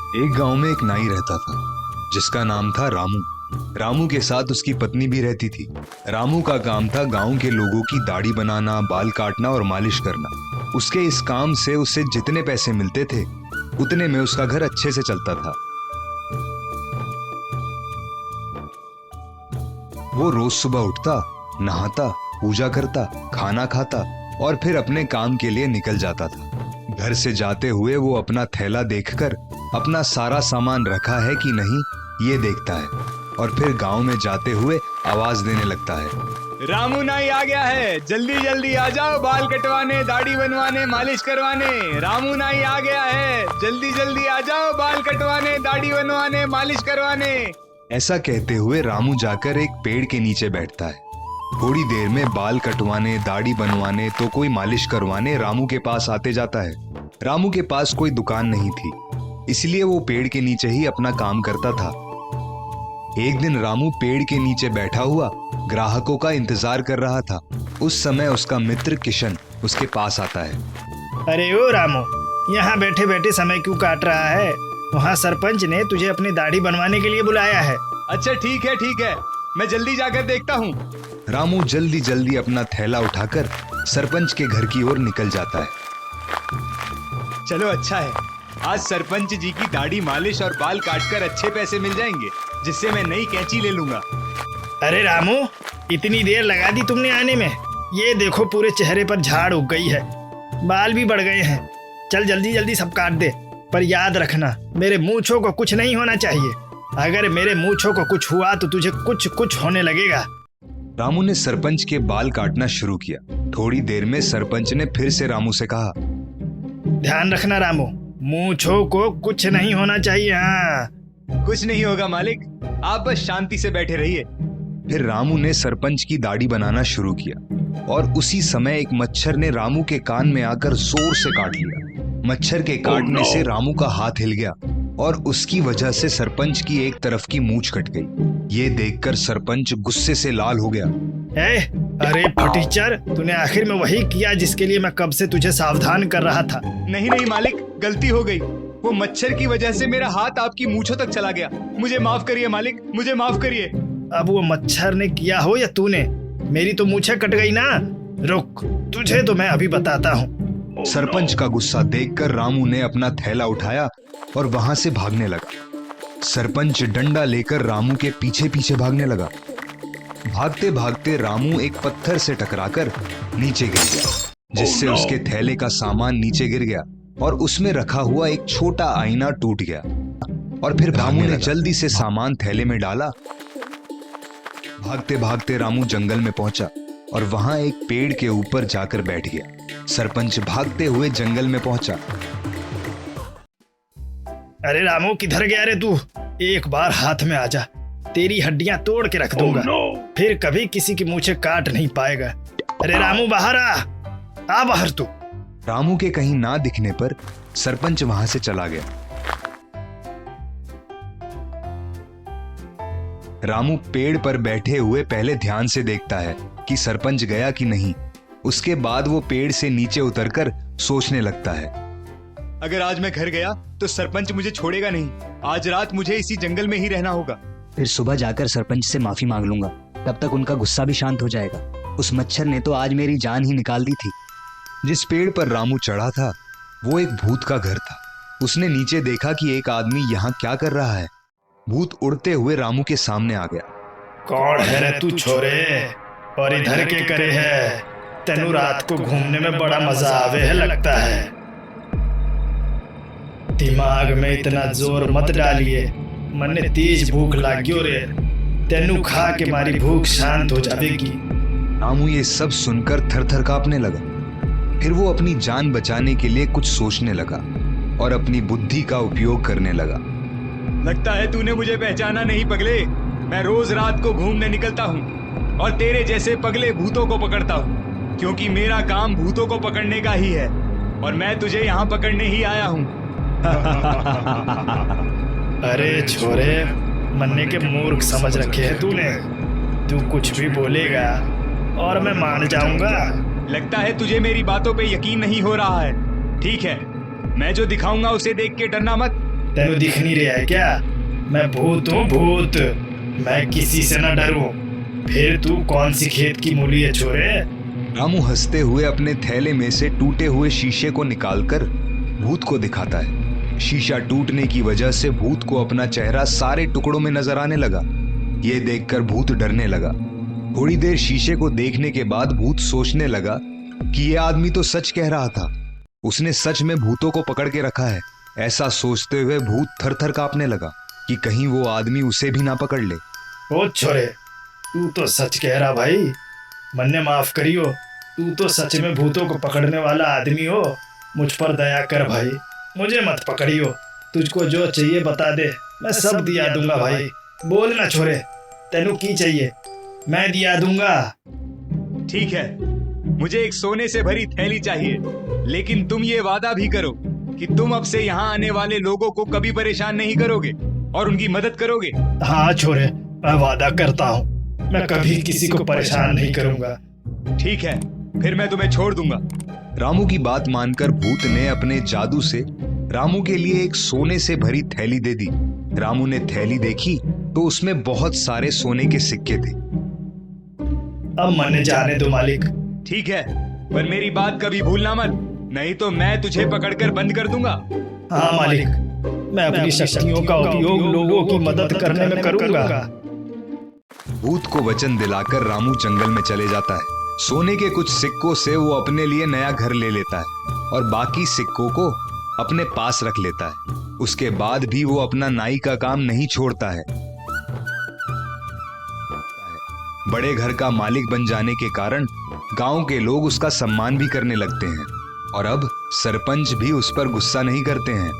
एक गांव में एक नाई रहता था जिसका नाम था रामू। रामू के साथ उसकी पत्नी भी रहती थी। रामू का काम था गांव के लोगों की दाढ़ी बनाना, बाल काटना और मालिश करना। उसके इस काम से उसे जितने पैसे मिलते थे उतने में उसका घर अच्छे से चलता था। वो रोज सुबह उठता, नहाता, पूजा करता, खाना खाता और फिर अपने काम के लिए निकल जाता था। घर से जाते हुए वो अपना थैला देखकर अपना सारा सामान रखा है कि नहीं ये देखता है और फिर गांव में जाते हुए आवाज देने लगता है, रामू नाई आ गया है, जल्दी जल्दी आ जाओ बाल कटवाने, दाढ़ी बनवाने, मालिश करवाने। रामू नाई आ गया है, जल्दी जल्दी आ जाओ बाल कटवाने, दाढ़ी बनवाने, मालिश करवाने। ऐसा कहते हुए रामू जाकर एक पेड़ के नीचे बैठता है। थोड़ी देर में बाल कटवाने, दाढ़ी बनवाने तो कोई मालिश करवाने रामू के पास आते जाता है। रामू के पास कोई दुकान नहीं थी, इसलिए वो पेड़ के नीचे ही अपना काम करता था। एक दिन रामू पेड़ के नीचे बैठा हुआ ग्राहकों का इंतजार कर रहा था। उस समय उसका मित्र किशन उसके पास आता है। अरे ओ रामू, यहाँ बैठे बैठे समय क्यों काट रहा है? वहाँ सरपंच ने तुझे अपनी दाढ़ी बनवाने के लिए बुलाया है। अच्छा ठीक है, मैं जल्दी जाकर देखता हूँ। रामू जल्दी जल्दी अपना थैला उठाकर सरपंच के घर की ओर निकल जाता है। चलो अच्छा है, आज सरपंच जी की दाढ़ी, मालिश और बाल काटकर अच्छे पैसे मिल जाएंगे, जिससे मैं नई कैंची ले लूंगा। अरे रामू, इतनी देर लगा दी तुमने आने में। ये देखो पूरे चेहरे पर झाड़ उग गई है, बाल भी बढ़ गए हैं। चल जल्दी जल्दी सब काट दे, पर याद रखना मेरे मूंछों को कुछ नहीं होना चाहिए। अगर मेरे मूंछों को कुछ हुआ तो तुझे कुछ होने लगेगा। रामू ने सरपंच के बाल काटना शुरू किया। थोड़ी देर में सरपंच ने फिर से रामू से कहा, ध्यान रखना रामू, मूंछों को कुछ नहीं होना चाहिए। हाँ, कुछ नहीं होगा मालिक, आप बस शांति से बैठे रहिए। फिर रामू ने सरपंच की दाढ़ी बनाना शुरू किया और उसी समय एक मच्छर ने रामू के कान में आकर जोर से काट लिया। मच्छर के काटने से रामू का हाथ हिल गया और उसकी वजह से सरपंच की एक तरफ की मूंछ कट गई। ये देखकर सरपंच गुस्से से लाल हो गया। अरे फटीचर, तूने आखिर में वही किया जिसके लिए मैं कब से तुझे सावधान कर रहा था। नहीं मालिक, गलती हो गई। वो मच्छर की वजह से मेरा हाथ आपकी मूंछों तक चला गया। मुझे माफ करिए मालिक, मुझे माफ करिए। अब वो मच्छर ने किया हो या तूने, मेरी तो मूंछें कट गई ना। रुक, तुझे तो मैं अभी बताता हूँ। सरपंच का गुस्सा देखकर रामू ने अपना थैला उठाया और वहां से भागने लगा। सरपंच डंडा लेकर रामू के पीछे पीछे भागने लगा। भागते भागते रामू एक पत्थर से टकराकर नीचे गिर गया, जिससे उसके थैले का सामान नीचे गिर गया और उसमें रखा हुआ एक छोटा आईना टूट गया। और फिर रामू ने जल्दी से सामान थैले में डाला। भागते भागते रामू जंगल में पहुंचा और वहां एक पेड़ के ऊपर जाकर बैठ गया। सरपंच भागते हुए जंगल में पहुंचा। अरे रामू, किधर गया रे तू? एक बार हाथ में आजा, तेरी हड्डियां तोड़ के रख दूंगा। फिर कभी किसी की मूंछें काट नहीं पाएगा। अरे रामू, बाहर आ बाहर तू। रामू के कहीं ना दिखने पर सरपंच वहां से चला गया। रामू पेड़ पर बैठे हुए पहले ध्यान से देखता है कि सरपंच गया कि नहीं। उसके बाद वो पेड़ से नीचे उतरकर सोचने लगता है, अगर आज मैं घर गया तो सरपंच मुझे छोड़ेगा नहीं। आज रात मुझे इसी जंगल में ही रहना होगा। फिर सुबह जाकर सरपंच से माफी मांग लूंगा, तब तक उनका गुस्सा भी शांत हो जाएगा। उस मच्छर ने तो आज मेरी जान ही निकाल दी थी। जिस पेड़ पर रामू चढ़ा था वो एक भूत का घर था। उसने नीचे देखा कि एक आदमी यहाँ क्या कर रहा है। भूत उड़ते हुए रामू के सामने आ गया। कौन है रे तू छोरे, और इधर के करे है? तेनू रात को घूमने में बड़ा मजा आवे है लगता है। दिमाग में इतना जोर मत डालिए, मन्ने तेज भूख लागियो रे। तेनू खा के मारी भूख शांत हो जाएगी। रामू ये सब सुनकर थर-थर कांपने लगा। फिर वो अपनी जान बचाने के लिए कुछ सोचने लगा और अपनी बुद्धि का उपयोग करने लगा। लगता है तूने मुझे पहचाना नहीं पगले। मैं रोज रात को घूमने निकलता हूँ और तेरे जैसे पगले भूतों को पकड़ता हूँ, क्योंकि मेरा काम भूतों को पकड़ने का ही है और मैं तुझे यहाँ पकड़ने ही आया हूँ। अरे छोरे, मन्ने के मूर्ख समझ रखे है तूने। तू कुछ भी बोलेगा और मैं मान जाऊंगा। लगता है तुझे मेरी बातों पे यकीन नहीं हो रहा है। ठीक है, मैं जो दिखाऊंगा उसे देख के डरना मत। तेनू दिख नहीं रहा है क्या? मैं भूत हूँ, भूत। मैं किसी से न डरूं। फिर तू कौन सी खेत की मूली है छोरे? रामू हंसते हुए अपने थैले में से टूटे हुए शीशे को निकालकर भूत को दिखाता है। शीशा टूटने की वजह से भूत को अपना चेहरा सारे टुकड़ों में नजर आने लगा। ये देखकर भूत डरने लगा। थोड़ी देर शीशे को देखने के बाद भूत सोचने लगा कि ये आदमी तो सच कह रहा था, उसने सच में भूतों को पकड़ के रखा है। ऐसा सोचते हुए भूत थर थर कांपने लगा कि कहीं वो आदमी उसे भी ना पकड़ ले। ओ छोरे, तू तो सच कह रहा भाई। मन्ने माफ करियो, तू तो सच में भूतों को पकड़ने वाला आदमी हो। मुझ पर दया कर भाई, मुझे मत पकड़ियो। तुझको जो चाहिए बता दे, मैं सब दिया दूंगा भाई। बोल ना छोरे, तेनू की चाहिए, मैं दिया दूंगा। ठीक है, मुझे एक सोने से भरी थैली चाहिए, लेकिन तुम ये वादा भी करो कि तुम अब से यहाँ आने वाले लोगों को कभी परेशान नहीं करोगे और उनकी मदद करोगे। हाँ छोरे, मैं वादा करता हूँ, मैं कभी किसी को परेशान नहीं करूंगा। ठीक है, फिर मैं तुम्हें छोड़ दूंगा। रामू की बात मानकर भूत ने अपने जादू से रामू के लिए एक सोने से भरी थैली दे दी। रामू ने थैली देखी तो उसमें बहुत सारे सोने के सिक्के थे। अब मन्ने जाने दो मालिक। ठीक है, पर मेरी बात कभी भूलना मत, नहीं तो मैं तुझे पकड़कर बंद कर दूंगा। हाँ मालिक, मैं अपनी शक्तियों का उपयोग लोगों की मदद करने में करूंगा। भूत को वचन दिलाकर रामू जंगल में चले जाता है। सोने के कुछ सिक्कों से वो अपने लिए नया घर ले लेता है और बाकी सिक्कों को अपने पास रख लेता है। उसके बाद भी वो अपना नाई का काम नहीं छोड़ता है। बड़े घर का मालिक बन जाने के कारण गांव के लोग उसका सम्मान भी करने लगते हैं और अब सरपंच भी उस पर गुस्सा नहीं करते हैं।